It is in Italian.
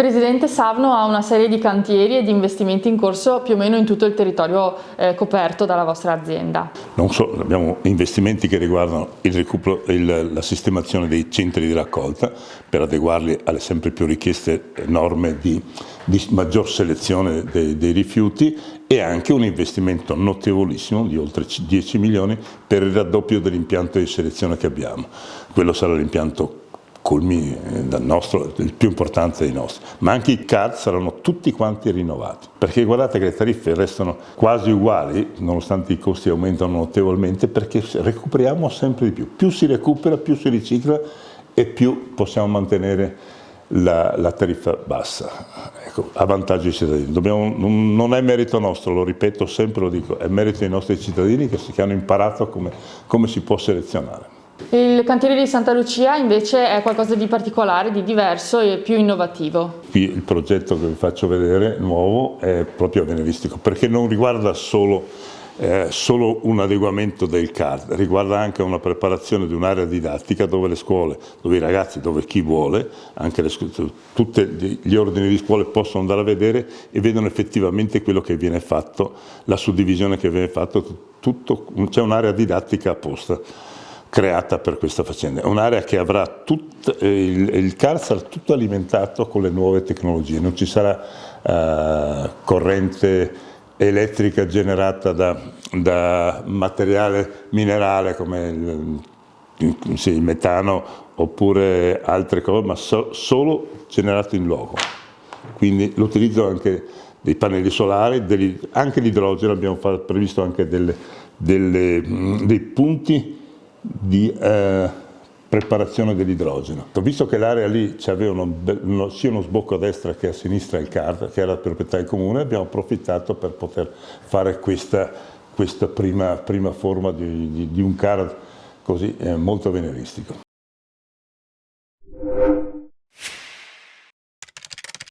Presidente, Savno ha una serie di cantieri e di investimenti in corso più o meno in tutto il territorio coperto dalla vostra azienda. Non solo, abbiamo investimenti che riguardano il recupero e la sistemazione dei centri di raccolta per adeguarli alle sempre più richieste norme di maggior selezione dei rifiuti, e anche un investimento notevolissimo di oltre 10 milioni per il raddoppio dell'impianto di selezione che abbiamo. Quello sarà l'impianto culmine dal nostro, il più importante dei nostri, ma anche i CAD saranno tutti quanti rinnovati, perché guardate che le tariffe restano quasi uguali nonostante i costi aumentano notevolmente, perché recuperiamo sempre di più si recupera, più si ricicla e più possiamo mantenere la tariffa bassa, ecco, a vantaggio dei cittadini. Non è merito nostro, lo ripeto sempre, lo dico, è merito dei nostri cittadini che hanno imparato come si può selezionare. Il cantiere di Santa Lucia invece è qualcosa di particolare, di diverso e più innovativo. Qui il progetto che vi faccio vedere nuovo è proprio avveniristico, perché non riguarda solo un adeguamento del CAD, riguarda anche una preparazione di un'area didattica dove le scuole, dove i ragazzi, dove chi vuole, anche tutti gli ordini di scuole possono andare a vedere e vedono effettivamente quello che viene fatto, la suddivisione che viene fatta, c'è un'area didattica apposta creata per questa faccenda. È un'area che avrà il CAD sarà tutto alimentato con le nuove tecnologie, non ci sarà corrente elettrica generata da materiale minerale come il metano oppure altre cose, ma solo generato in loco. Quindi l'utilizzo anche dei pannelli solari, anche l'idrogeno, abbiamo previsto anche dei punti di preparazione dell'idrogeno. Visto che l'area lì aveva sia uno sbocco a destra che a sinistra il CAD, che era proprietà del comune, abbiamo approfittato per poter fare questa prima forma di un CAD così molto avveniristico.